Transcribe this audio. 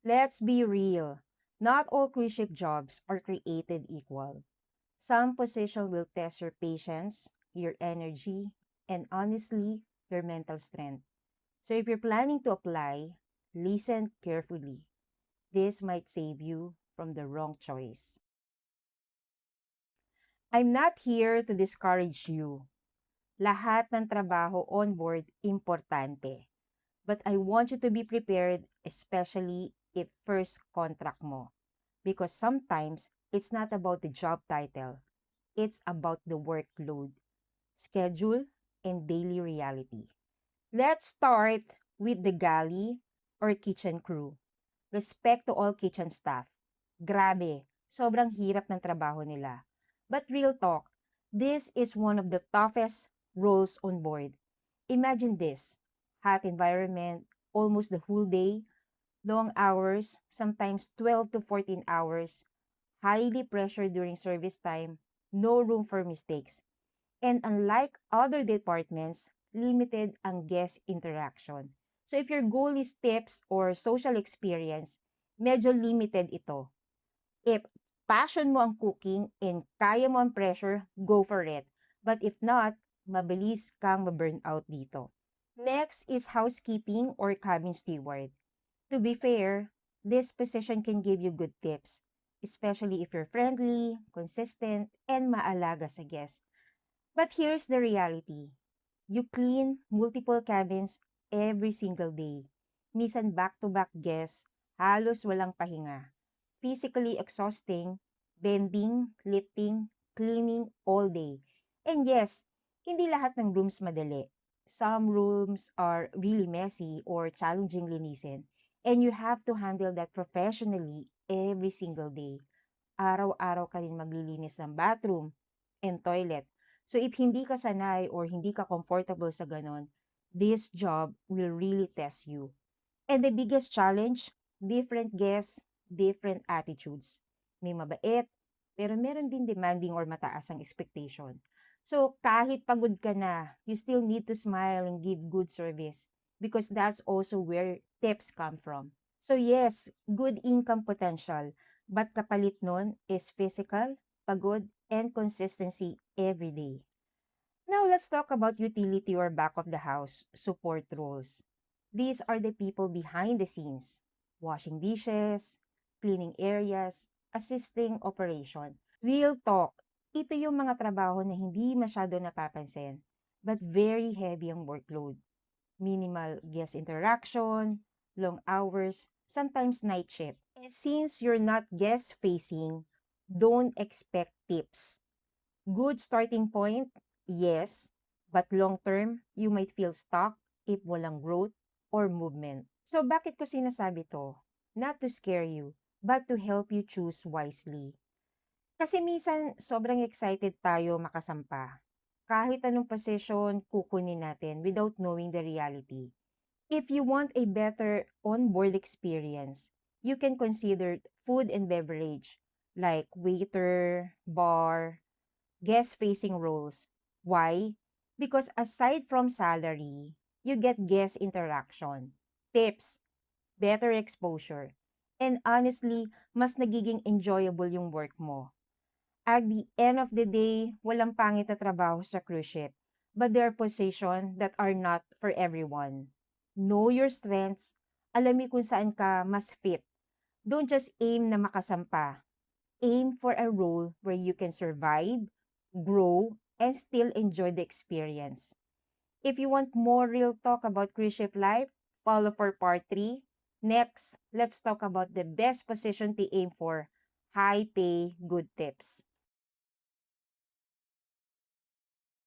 Let's be real. Not all cruise ship jobs are created equal. Some positions will test your patience, your energy, and honestly, your mental strength. So if you're planning to apply, listen carefully. This might save you from the wrong choice. I'm not here to discourage you. Lahat ng trabaho on board importante. But I want you to be prepared, especially if first contract mo. Because sometimes it's not about the job title. It's about the workload, schedule, and daily reality. Let's start with the galley or kitchen crew. Respect to all kitchen staff. Grabe, sobrang hirap ng trabaho nila. But real talk, this is one of the toughest roles on board. Imagine this, hot environment, almost the whole day, long hours, sometimes 12 to 14 hours, highly pressured during service time, no room for mistakes. And unlike other departments, limited ang guest interaction. So if your goal is tips or social experience, medyo limited ito. If passion mo ang cooking and kaya mo ang pressure, go for it. But if not, mabilis kang ma-burn out dito. Next is housekeeping or cabin steward. To be fair, this position can give you good tips, especially if you're friendly, consistent, and maalaga sa guests. But here's the reality. You clean multiple cabins every single day. Minsan back-to-back guests, halos walang pahinga. Physically exhausting, bending, lifting, cleaning all day. And yes, hindi lahat ng rooms madali. Some rooms are really messy or challenging linisin. And you have to handle that professionally every single day. Araw-araw ka rin maglilinis ng bathroom and toilet. So if hindi ka sanay or hindi ka comfortable sa ganon, this job will really test you. And the biggest challenge, different guests, different attitudes. May mabait, pero meron din demanding or mataas ang expectation. So kahit pagod ka na, you still need to smile and give good service because that's also where tips come from. So yes, good income potential, but kapalit nun is physical, pagod, and consistency every day. Now let's talk about utility or back of the house support roles. These are the people behind the scenes, washing dishes, cleaning areas, assisting operation. Real talk, ito yung mga trabaho na hindi masyado napapansin, but very heavy ang workload. Minimal guest interaction, long hours, sometimes night shift. And since you're not guest facing, don't expect tips. Good starting point, yes, but long term, you might feel stuck if walang growth or movement. So bakit ko sinasabi to? Not to scare you, but to help you choose wisely. Kasi minsan sobrang excited tayo makasampa. Kahit anong position kukunin natin without knowing the reality. If you want a better on-board experience, you can consider food and beverage like waiter, bar, guest-facing roles. Why? Because aside from salary, you get guest interaction, tips, better exposure, and honestly, mas nagiging enjoyable yung work mo. At the end of the day, walang pangit na trabaho sa cruise ship, but there are positions that are not for everyone. Know your strengths, alam mo kung saan ka mas fit. Don't just aim na makasampa. Aim for a role where you can survive, grow, and still enjoy the experience. If you want more real talk about cruise ship life, follow for part 3. Next, let's talk about the best position to aim for. High pay, good tips.